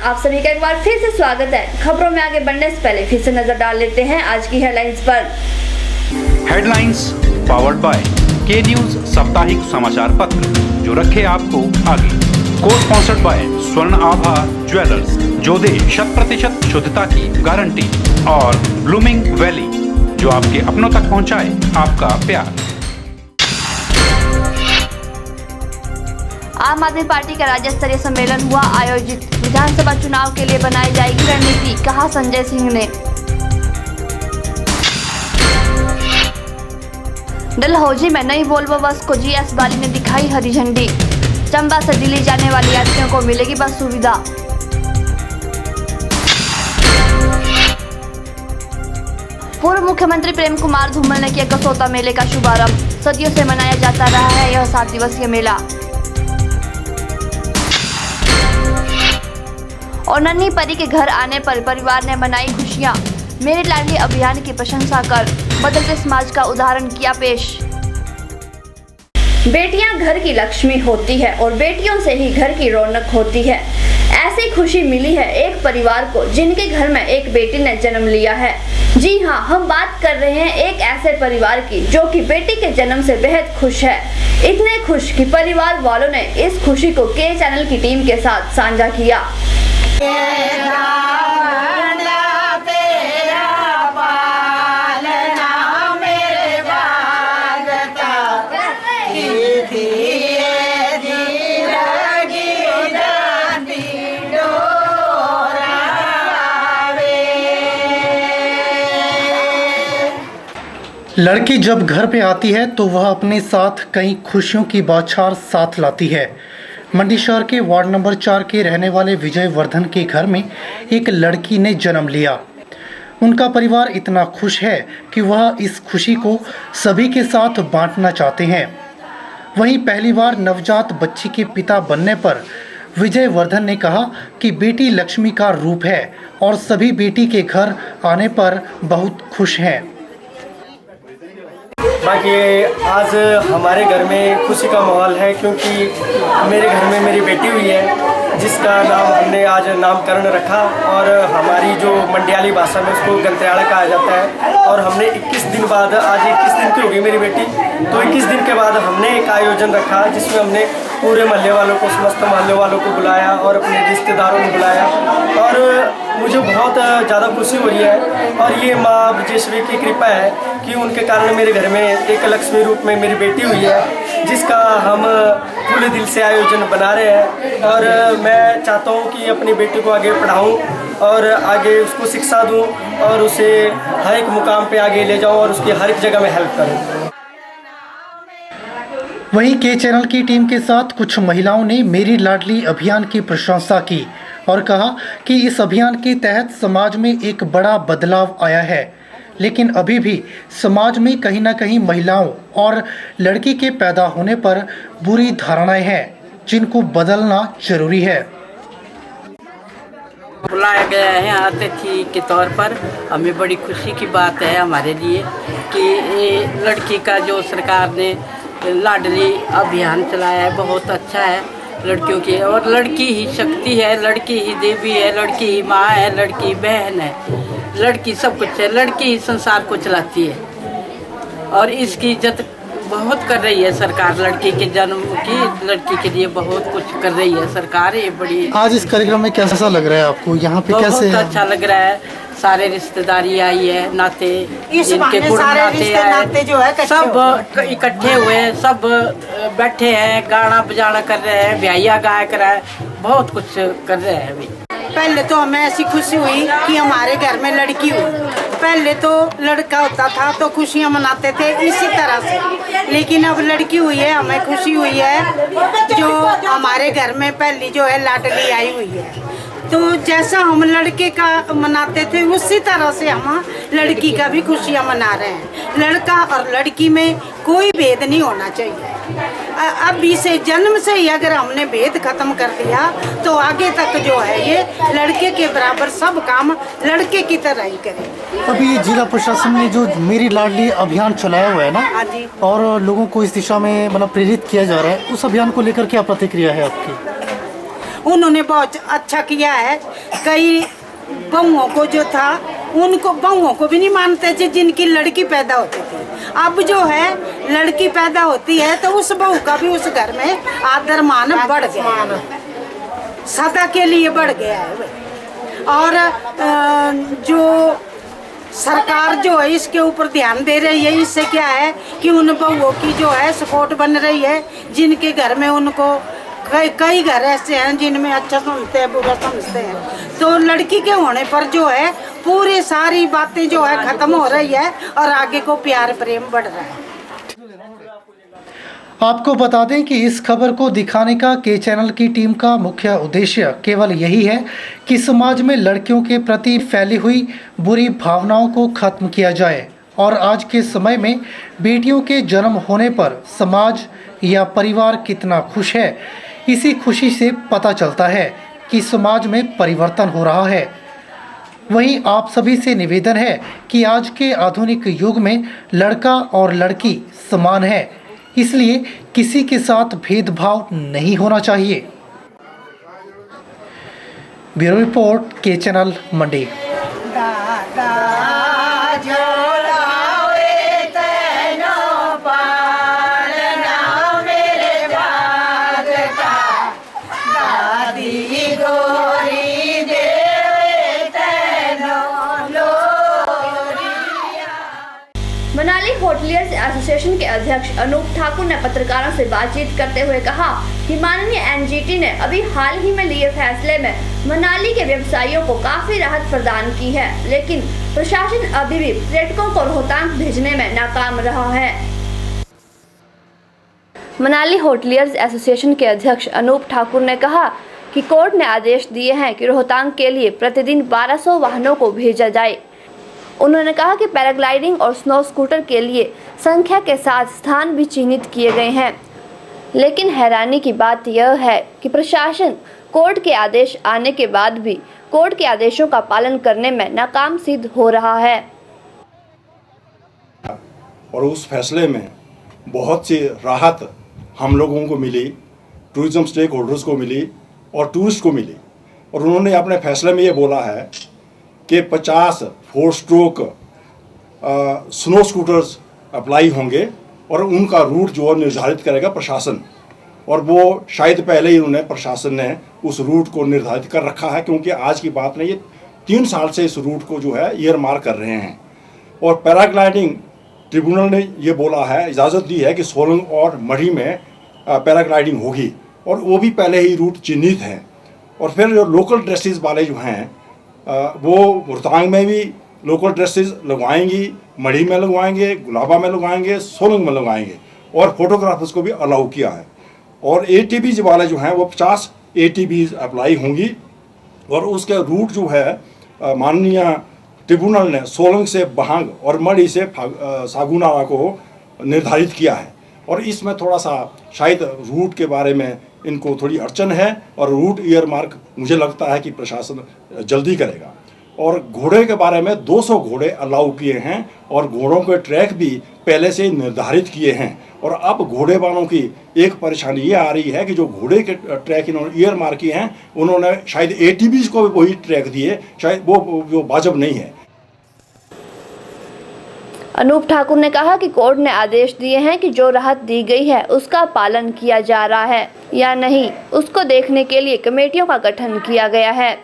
आप सभी का एक बार फिर से स्वागत है। खबरों में आगे बढ़ने से पहले फिर से नजर डाल लेते हैं आज की हेडलाइंस पर। हेडलाइंस पावर्ड बाय के न्यूज साप्ताहिक समाचार पत्र, जो रखे आपको आगे। को स्पॉन्सर्ड बाय स्वर्ण आभा ज्वेलर्स, जो दे 100% शुद्धता की गारंटी, और ब्लूमिंग वैली, जो आपके अपनों तक पहुंचाए आपका प्यार। आम आदमी पार्टी का राज्य स्तरीय सम्मेलन हुआ आयोजित। विधानसभा चुनाव के लिए बनाई जाएगी रणनीति, कहा संजय सिंह ने। डलहौजी में नई वोल्वो बस को जीएस बाली ने दिखाई हरी झंडी। चंबा से दिल्ली जाने वाले यात्रियों को मिलेगी बस सुविधा। पूर्व मुख्यमंत्री प्रेम कुमार धूमल ने किया कसौता मेले का शुभारंभ। सदियों से मनाया जाता रहा है यह 7 दिवसीय मेला। और नन्ही परी के घर आने पर परिवार ने मनाई खुशियां। मेरे लाडली अभियान की प्रशंसा कर बदलते समाज का उदाहरण किया पेश। बेटियां घर की लक्ष्मी होती है और बेटियों से ही घर की रौनक होती है। ऐसी खुशी मिली है एक परिवार को जिनके घर में एक बेटी ने जन्म लिया है। जी हां, हम बात कर रहे हैं एक ऐसे परिवार की जो कि बेटी के जन्म से बेहद खुश है। इतने खुश कि परिवार वालों ने इस खुशी को के चैनल की टीम के साथ साझा किया। लड़की जब घर पे आती है तो वह अपने साथ कई खुशियों की बौछार साथ लाती है। मंडी शहर के वार्ड नंबर 4 के रहने वाले विजय वर्धन के घर में एक लड़की ने जन्म लिया। उनका परिवार इतना खुश है कि वह इस खुशी को सभी के साथ बांटना चाहते हैं। वहीं पहली बार नवजात बच्ची के पिता बनने पर विजय वर्धन ने कहा कि बेटी लक्ष्मी का रूप है और सभी बेटी के घर आने पर बहुत खुश हैं। बाकी आज हमारे घर में खुशी का माहौल है क्योंकि मेरे घर में मेरी बेटी हुई है जिसका नाम हमने आज नामकरण रखा, और हमारी जो मंडियाली भाषा में उसको गंत्याड़ा कहा जाता है। और हमने 21 दिन बाद, आज 21 दिन की होगी मेरी बेटी, तो 21 दिन के बाद हमने एक आयोजन रखा जिसमें हमने पूरे मोहल्ले वालों को, समस्त मोहल्ले वालों को बुलाया और अपने रिश्तेदारों को बुलाया। और मुझे बहुत ज़्यादा खुशी हो रही है और ये माँ विजयश्री की कृपा है कि उनके कारण मेरे घर में एक लक्ष्मी रूप में मेरी बेटी हुई है जिसका हम पूरे दिल से आयोजन बना रहे हैं। और मैं चाहता हूँ कि अपनी बेटी को आगे पढ़ाऊँ और आगे उसको शिक्षा दूँ और उसे हर एक मुकाम पे आगे ले जाऊँ और उसकी हर एक जगह में हेल्प करूँ। वहीं के चैनल की टीम के साथ कुछ महिलाओं ने मेरी लाडली अभियान की प्रशंसा की और कहा कि इस अभियान के तहत समाज में एक बड़ा बदलाव आया है, लेकिन अभी भी समाज में कहीं ना कहीं महिलाओं और लड़की के पैदा होने पर बुरी धारणाएं हैं जिनको बदलना जरूरी है। बुलाया गया है अतिथि के तौर पर। हमें बड़ी खुशी की बात है हमारे लिए कि ये लड़की का जो सरकार ने लाडली अभियान चलाया है बहुत अच्छा है लड़कियों की। और लड़की ही शक्ति है, लड़की ही देवी है, लड़की ही माँ है, लड़की बहन है, लड़की सब कुछ है। लड़की ही संसार को चलाती है और इसकी इज्जत बहुत कर रही है सरकार। लड़की के जन्म की, लड़की के लिए बहुत कुछ कर रही है सरकार। ये बड़ी आज इस कार्यक्रम में कैसा लग रहा है आपको? यहाँ पे कैसे बहुत अच्छा लग रहा है। सारे रिश्तेदारी आई है, नाते जिनके गुण नाते आए सब इकट्ठे हुए, सब बैठे हैं, गाना बजाना कर रहे हैं, ब्याहिया गाया कर रहा है, बहुत कुछ कर रहे हैं। अभी पहले तो हमें ऐसी खुशी हुई कि हमारे घर में लड़की हुई। पहले तो लड़का होता था तो खुशियां मनाते थे इसी तरह से, लेकिन अब लड़की हुई है, हमें खुशी हुई है। जो हमारे घर में पहली जो है लाडली आई हुई है, तो जैसा हम लड़के का मनाते थे उसी तरह से हम लड़की का भी खुशियां मना रहे हैं। लड़का और लड़की में कोई भेद नहीं होना चाहिए। अभी से जन्म से ही अगर हमने भेद खत्म कर दिया तो आगे तक जो है ये लड़के के बराबर सब काम लड़के की तरह ही करें। अभी जिला प्रशासन ने जो मेरी लाडली अभियान चलाया हुआ है ना, हाँ जी, और लोगों को इस दिशा में मतलब प्रेरित किया जा रहा है, उस अभियान को लेकर क्या प्रतिक्रिया है आपकी? उन्होंने बहुत अच्छा किया है। कई बहुओं को जो था उनको बहुओं को भी नहीं मानते थे जिनकी लड़की पैदा होती थी। अब जो है लड़की पैदा होती है तो उस बहू का भी उस घर में आदर मान बढ़ गया, सदा के लिए बढ़ गया है। और जो सरकार जो है इसके ऊपर ध्यान दे रही है, इससे क्या है कि उन बहुओं की जो है सपोर्ट बन रही है, जिनके घर में उनको कई घर ऐसे हैं जिनमें अच्छा समझते हैं बुरा समझते हैं, तो लड़की के होने पर जो है पूरी सारी बातें जो है खत्म हो रही है और आगे को प्यार प्रेम बढ़ रहा है। आपको बता दें कि इस खबर को दिखाने का के चैनल की टीम का मुख्य उद्देश्य केवल यही है कि समाज में लड़कियों के प्रति फैली हुई बुरी भावनाओं को खत्म किया जाए और आज के समय में बेटियों के जन्म होने पर समाज या परिवार कितना खुश है, इसी खुशी से पता चलता है कि समाज में परिवर्तन हो रहा है। वहीं आप सभी से निवेदन है कि आज के आधुनिक युग में लड़का और लड़की समान है, इसलिए किसी के साथ भेदभाव नहीं होना चाहिए। ब्यूरो रिपोर्ट के चैनल मंडी। मनाली होटलियर्स एसोसिएशन के अध्यक्ष अनूप ठाकुर ने पत्रकारों से बातचीत करते हुए कहा कि माननीय एनजीटी ने अभी हाल ही में लिए फैसले में मनाली के व्यवसायियों को काफी राहत प्रदान की है, लेकिन प्रशासन अभी भी पर्यटकों को रोहतांग भेजने में नाकाम रहा है। मनाली होटलियर्स एसोसिएशन के अध्यक्ष अनूप ठाकुर ने कहा कि कोर्ट ने आदेश दिए हैं कि रोहतांग के लिए प्रतिदिन 1200 वाहनों को भेजा जाए। उन्होंने कहा कि पैराग्लाइडिंग और स्नो स्कूटर के लिए संख्या के साथ स्थान भी चिन्हित किए गए हैं, लेकिन हैरानी की बात यह है कि प्रशासन कोर्ट के आदेश आने के बाद भी कोर्ट के आदेशों का पालन करने में नाकाम सिद्ध हो रहा है। और उस फैसले में बहुत सी राहत हम लोगों को मिली, टूरिज्म स्टेक होल्डर्स को मिली और टूरिस्ट को मिली। और उन्होंने अपने फैसले में ये बोला है कि 50 4 स्ट्रोक स्नो स्कूटर्स अप्लाई होंगे और उनका रूट जो निर्धारित करेगा प्रशासन। और वो शायद पहले ही उन्होंने प्रशासन ने उस रूट को निर्धारित कर रखा है, क्योंकि आज की बात नहीं, ये 3 साल से इस रूट को जो है ईयर मार्क कर रहे हैं। और पैराग्लाइडिंग ट्रिब्यूनल ने ये बोला है, इजाज़त दी है कि सोलंग और मढ़ी में पैराग्लाइडिंग होगी और वो भी पहले ही रूट चिन्हित हैं। और फिर जो लोकल ड्रेसेस वाले जो हैं वो रोहतांग में भी लोकल ड्रेसेस लगवाएंगी, मढ़ी में लगवाएंगे, गुलाबा में लगवाएंगे, सोलंग में लगवाएंगे और फोटोग्राफर्स को भी अलाउ किया है। और ATVs वाले जो हैं वो 50 ATVs अप्लाई होंगी और उसके रूट जो है माननीय ट्रिब्यूनल ने सोलंग से बहांग और मढ़ी से सागुनारा को निर्धारित किया है। और इसमें थोड़ा सा शायद रूट के बारे में इनको थोड़ी अड़चन है और रूट ईयर मार्क मुझे लगता है कि प्रशासन जल्दी करेगा। और घोड़े के बारे में 200 घोड़े अलाउ किए हैं और घोड़ों के ट्रैक भी पहले से निर्धारित किए हैं। और अब घोड़े वालों की एक परेशानी ये आ रही है कि जो घोड़े के ट्रैक इन्होंने ईयर मार्क किए हैं, उन्होंने शायद ATVs को भी वही ट्रैक दिए, शायद वो वाजिब नहीं है। अनूप ठाकुर ने कहा कि कोर्ट ने आदेश दिए हैं कि जो राहत दी गई है उसका पालन किया जा रहा है या नहीं, उसको देखने के लिए कमेटियों का गठन किया गया है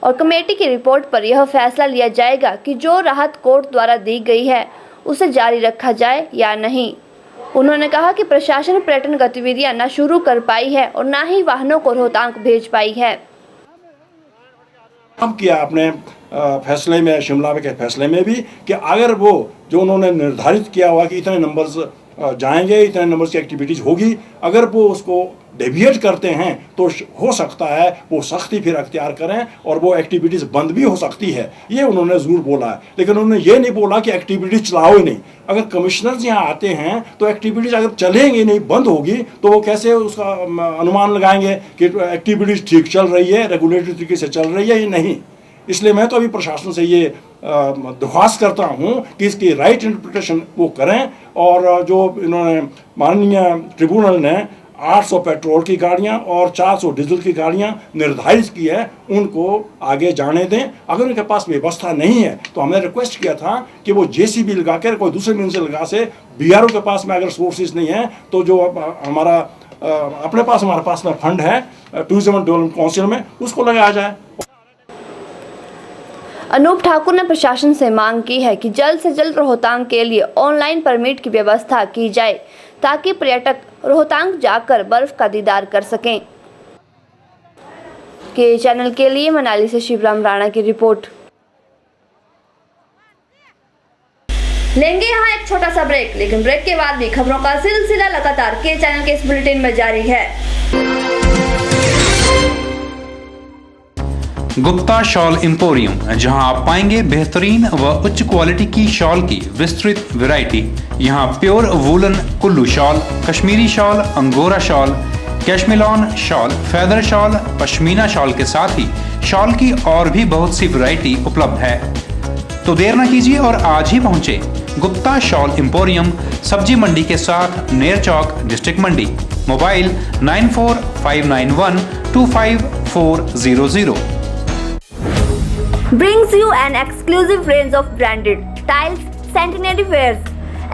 और कमेटी की रिपोर्ट पर यह फैसला लिया जाएगा कि जो राहत कोर्ट द्वारा दी गई है उसे जारी रखा जाए या नहीं। उन्होंने कहा कि प्रशासन पर्यटन गतिविधियां न शुरू कर पाई है और न ही वाहनों को रोहतांग भेज पाई है। अब किया अपने फैसले में, शिमला के फैसले में भी, कि अगर वो जो उन्होंने निर्धारित किया हुआ कि इतने नंबर्स जाएंगे, इतने नंबर्स की एक्टिविटीज़ होगी, अगर वो उसको डेविएट करते हैं तो हो सकता है वो सख्ती फिर अख्तियार करें और वो एक्टिविटीज़ बंद भी हो सकती है। ये उन्होंने ज़रूर बोला है, लेकिन उन्होंने ये नहीं बोला कि एक्टिविटीज़ चलाओ ही नहीं। अगर कमिश्नर्स यहाँ आते हैं तो एक्टिविटीज़ अगर चलेंगी नहीं, बंद होगी, तो वो कैसे उसका अनुमान लगाएंगे कि एक्टिविटीज़ ठीक चल रही है, रेगुलेटरी तरीके से चल रही है या नहीं। इसलिए मैं तो अभी प्रशासन से ये दरख्वास्त करता हूँ कि इसकी राइट इंटरप्रिटेशन वो करें और जो इन्होंने माननीय ट्रिब्यूनल ने 800 पेट्रोल की गाड़ियां और 400 डीजल की गाड़ियां निर्धारित की है, उनको आगे जाने दें। अगर उनके पास व्यवस्था नहीं है तो हमने रिक्वेस्ट किया था कि वो जेसीबी लगा कर कोई दूसरे मीन से लगा से, बीआरओ के पास में अगर सोर्सेज नहीं है तो जो हमारा हमारे पास में फंड है टूरिज्म एंड डेवलपमेंट काउंसिल में, उसको लगाया जाए। अनूप ठाकुर ने प्रशासन से मांग की है कि जल्द से जल्द रोहतांग के लिए ऑनलाइन परमिट की व्यवस्था की जाए ताकि पर्यटक रोहतांग जाकर बर्फ का दीदार कर सकें। के चैनल के लिए मनाली से शिवराम राणा की रिपोर्ट। लेंगे यहाँ एक छोटा सा ब्रेक, लेकिन ब्रेक के बाद भी खबरों का सिलसिला लगातार के चैनल के इस बुलेटिन में जारी है। गुप्ता शॉल एम्पोरियम, जहां आप पाएंगे बेहतरीन व उच्च क्वालिटी की शॉल की विस्तृत वैरायटी। यहां pure woollen Kullu shawl, Kashmiri shawl, angora shawl, cashmilon shawl, feather shawl, pashmina shawl के साथ ही शॉल की और भी बहुत सी वैरायटी उपलब्ध है। तो देर न कीजिए और आज ही पहुंचे गुप्ता शॉल एम्पोरियम, सब्जी मंडी के साथ Ner Chowk, district Mandi. Mobile 9451254400। Brings you an exclusive range of branded tiles, sanitary wares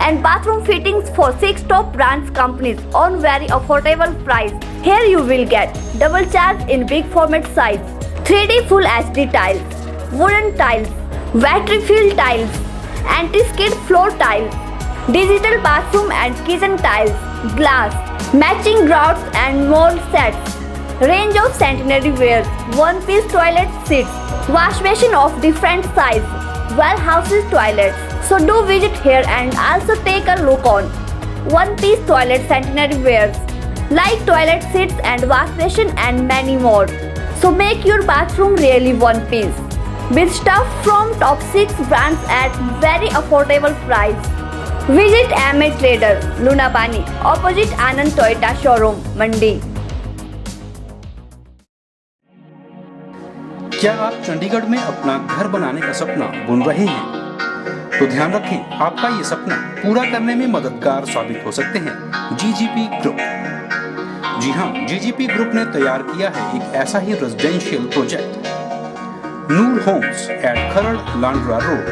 and bathroom fittings for 6 top brands companies on very affordable price. Here you will get double charge in big format size, 3D full HD tiles, wooden tiles, battery filled tiles, anti-skid floor tiles, digital bathroom and kitchen tiles, glass, matching grouts and mold sets, range of sanitary wares, one-piece toilet seats, wash basin of different size, well houses toilets. So do visit here and also take a look on one-piece toilet sanitary wares like toilet seats and wash basin and many more. So make your bathroom really one piece with stuff from top 6 brands at very affordable price. Visit MA Trader, Lunapani, opposite Anand Toyota showroom, Mandi. क्या आप चंडीगढ़ में अपना घर बनाने का सपना बुन रहे हैं? तो ध्यान रखें, आपका ये सपना पूरा करने में मददगार साबित हो सकते हैं जीजीपी ग्रुप। जी हाँ, जीजीपी ग्रुप ने तैयार किया है एक ऐसा ही रेजिडेंशियल प्रोजेक्ट, नूर होम्स एट खरड़ लांड्रा रोड।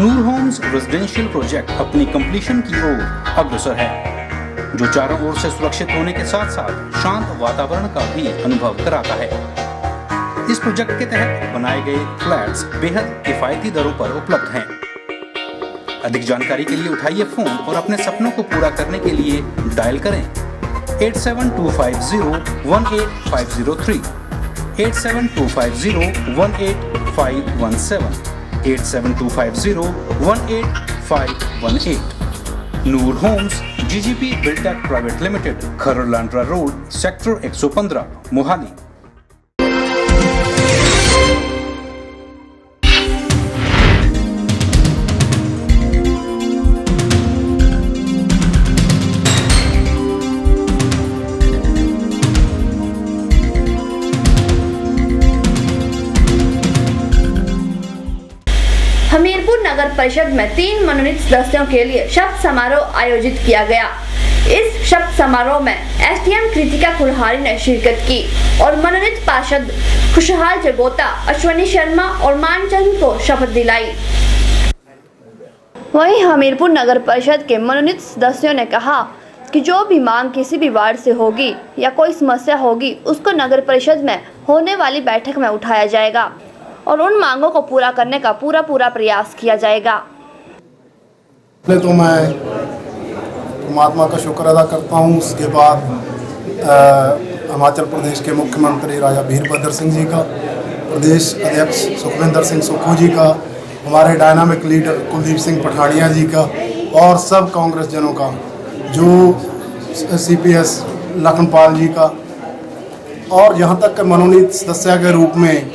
नूर होम्स रेजिडेंशियल प्रोजेक्ट अपनी कंप्लीशन की ओर अग्रसर है, जो चारों ओर से सुरक्षित होने के साथ साथ शांत वातावरण का भी अनुभव कराता है। इस प्रोजेक्ट के तहत बनाए गए फ्लैट्स बेहद किफायती दरों पर उपलब्ध हैं। अधिक जानकारी के लिए उठाइए फोन और अपने सपनों को पूरा करने के लिए डायल करें 8725018503, 8725018517, 8725018518। Noor homes GGP Biltech private limited, Kharar Landran road, sector 115, Mohali. Hamirpur नगर परिषद में 3 मनोनीत सदस्यों के लिए शपथ समारोह आयोजित किया गया। इस शपथ समारोह में एसडीएम कृतिका कुल्हारी ने शिरकत की और मनोनीत पार्षद खुशहाल जगोता, अश्वनी शर्मा और मानचंद को शपथ दिलाई। वहीं हमीरपुर नगर परिषद के मनोनीत सदस्यों ने कहा कि जो भी मांग किसी भी वार्ड से होगी या कोई समस्या होगी, उसको नगर परिषद में होने वाली बैठक में उठाया जाएगा और उन मांगों को पूरा करने का पूरा प्रयास किया जाएगा। तो मैं परमात्मा का शुक्र अदा करता हूँ। उसके बाद हिमाचल प्रदेश के मुख्यमंत्री राजा वीरभद्र सिंह जी का, प्रदेश अध्यक्ष सुखविंदर सिंह सुक्खू जी का, हमारे डायनामिक लीडर कुलदीप सिंह पठानिया जी का और सब कांग्रेस जनों का, जो सीपीएस लखनपाल जी का, और यहाँ तक के मनोनीत सदस्य के रूप में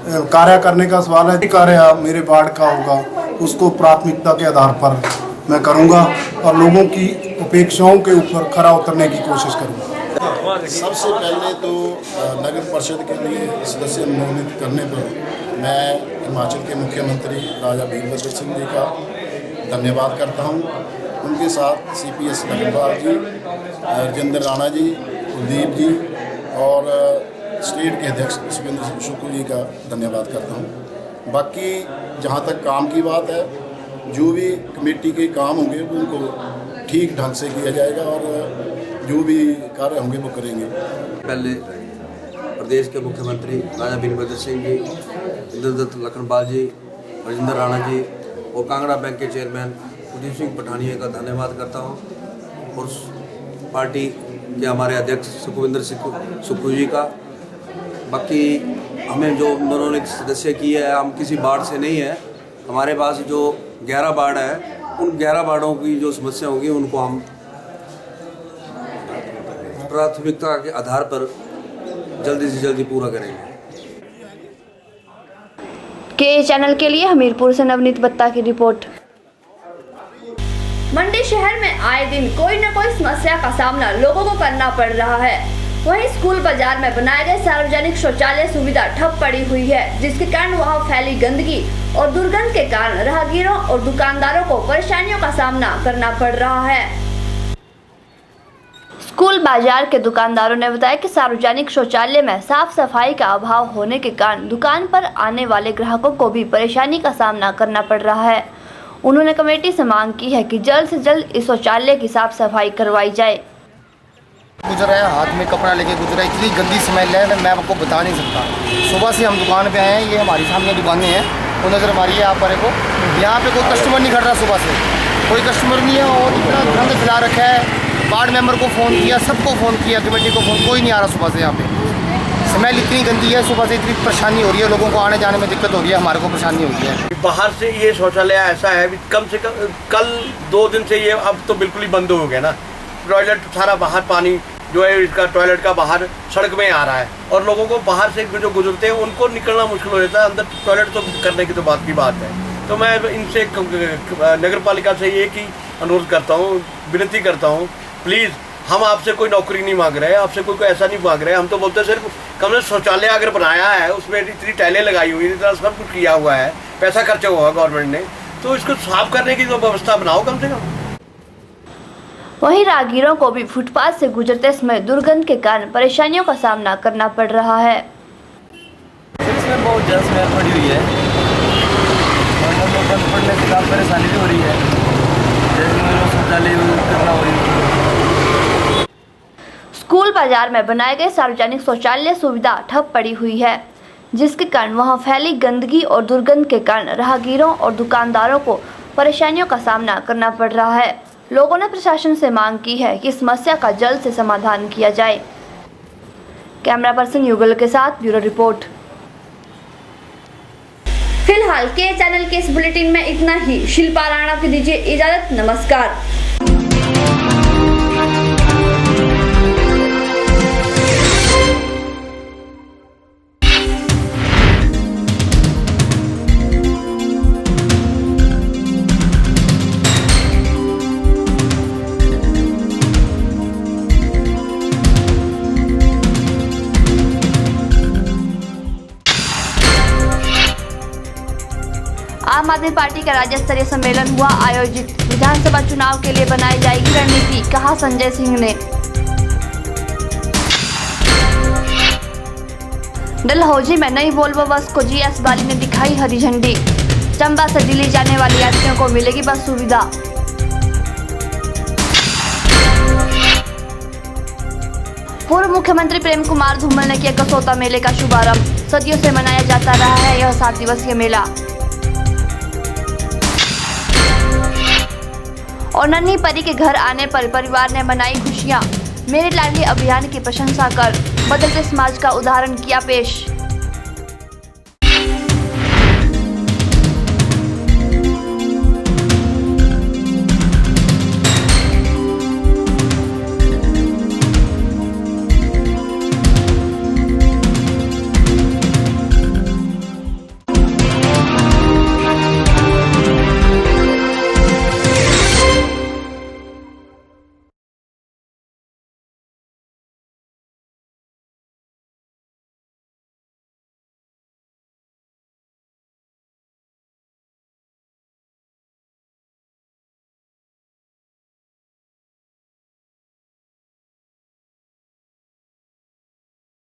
कार्य करने का सवाल है। कार्य मेरे वार्ड का होगा उसको प्राथमिकता के आधार पर मैं करूंगा और लोगों की अपेक्षाओं के ऊपर खरा उतरने की कोशिश करूंगा। सबसे पहले तो नगर परिषद के लिए सदस्य मनोनीत करने पर मैं हिमाचल के मुख्यमंत्री राजा वीरभद्र सिंह जी का धन्यवाद करता हूं। उनके साथ सीपीएस लखनपाल जी राजेंद्र राणा जी, कुलदीप जी और स्टेट के अध्यक्ष सुखविंदर सिंह सुक्खू जी का धन्यवाद करता हूँ। बाकी जहाँ तक काम की बात है, जो भी कमेटी के काम होंगे उनको ठीक ढंग से किया जाएगा और जो भी कार्य होंगे वो करेंगे। पहले प्रदेश के मुख्यमंत्री राजा वीरभद्र सिंह जी, इंद्रदत्त लखनपाल जी, राजेंद्र राणा जी और कांगड़ा बैंक के चेयरमैन कुलदीप सिंह पठानिया का धन्यवाद करता हूँ और पार्टी के हमारे अध्यक्ष सुखविंदर सिंह सुक्खू जी का। बाकी हमें जो मनोनीत सदस्य की है, हम किसी वार्ड से नहीं है, हमारे पास जो 11 वार्ड है, उन 11 वार्डों की जो समस्या होगी उनको हम प्राथमिकता के आधार पर जल्दी से जल्दी पूरा करेंगे। के चैनल के लिए हमीरपुर से नवनीत बत्ता की रिपोर्ट। मंडी शहर में आए दिन कोई न कोई समस्या का सामना लोगों को करना पड़ रहा है। वहीं स्कूल बाजार में बनाए गए सार्वजनिक शौचालय सुविधा ठप पड़ी हुई है, जिसके कारण वहां फैली गंदगी और दुर्गंध के कारण राहगीरों और दुकानदारों को परेशानियों का सामना करना पड़ रहा है। स्कूल बाजार के दुकानदारों ने बताया कि सार्वजनिक शौचालय में साफ सफाई का अभाव होने के कारण दुकान पर आने वाले ग्राहकों को भी परेशानी का सामना करना पड़ रहा है। उन्होंने कमेटी से मांग की है कि जल्द से जल्द इस शौचालय की साफ सफाई करवाई जाए। गुजरा है, हाथ में कपड़ा लेके गुजरा, इतनी गंदी स्मेल है मैं आपको बता नहीं सकता। सुबह से हम दुकान पे आए हैं, ये हमारी सामने दुकानें हैं, वो नज़र मारिए आप पर को, यहाँ पे कोई कस्टमर नहीं खड़ रहा, सुबह से कोई कस्टमर नहीं है और इतना गंद फैला रखा है। वार्ड मेंबर को फ़ोन किया, सबको फ़ोन किया, कमेटी को फ़ोन, कोई नहीं आ रहा सुबह से। यहाँ पे स्मेल इतनी गंदी है, सुबह से इतनी परेशानी हो रही है, लोगों को आने जाने में दिक्कत हो रही है, हमारे को परेशानी हो रही है। बाहर से ये शौचालय ऐसा है, कम से कम कल 2 दिन से ये अब तो बिल्कुल ही बंद हो गया ना। टॉयलेट सारा बाहर, पानी जो है इसका टॉयलेट का बाहर सड़क में आ रहा है और लोगों को बाहर से जो गुजरते हैं उनको निकलना मुश्किल हो जाता है। अंदर टॉयलेट तो करने की तो बात की बात है। तो मैं इनसे नगर पालिका से ये की अनुरोध करता हूँ, विनती करता हूँ, प्लीज़ हम आपसे कोई नौकरी नहीं मांग रहे हैं, आपसे कोई ऐसा नहीं मांग रहे हैं। हम तो बोलते सिर्फ कम से शौचालय अगर बनाया है, उसमें इतनी टाइलें लगाई हुई, इतना सब कुछ किया हुआ है, पैसा खर्चा हुआ गवर्नमेंट ने, तो इसको साफ करने की तो व्यवस्था बनाओ कम से कम। वहीं राहगीरों को भी फुटपाथ से गुजरते समय दुर्गंध के कारण परेशानियों का सामना करना पड़ रहा है। इसमें बहुत ज़्यादा स्मेल पड़ी हुई है और बंद पड़ने से काफ़ी परेशानी भी हो रही है, जैसे शौचालय करना हो रही है। स्कूल बाजार में बनाए गए सार्वजनिक शौचालय सुविधा ठप पड़ी हुई है, जिसके कारण वहां फैली गंदगी और दुर्गंध के कारण राहगीरों और दुकानदारों को परेशानियों का सामना करना पड़ रहा है। लोगों ने प्रशासन से मांग की है कि समस्या का जल्द से समाधान किया जाए। कैमरा पर्सन युगल के साथ ब्यूरो रिपोर्ट। फिलहाल के चैनल के इस बुलेटिन में इतना ही। शिल्पा राणा को दीजिए इजाजत। नमस्कार। आम आदमी पार्टी का राज्य स्तरीय सम्मेलन हुआ आयोजित। विधानसभा चुनाव के लिए बनाई जाएगी रणनीति, कहा संजय सिंह ने। डलहौजी में नई वोल्वो बस को जीएस बाली ने दिखाई हरी झंडी। चंबा से दिल्ली जाने वाले यात्रियों को मिलेगी बस सुविधा। पूर्व मुख्यमंत्री प्रेम कुमार धूमल ने किया कसौता मेले का शुभारंभ। सदियों से मनाया जाता रहा है यह 7 दिवसीय मेला। और नन्ही परी के घर आने पर परिवार ने मनाई खुशियां। मेरे लाडली अभियान की प्रशंसा कर बदलते समाज का उदाहरण किया पेश।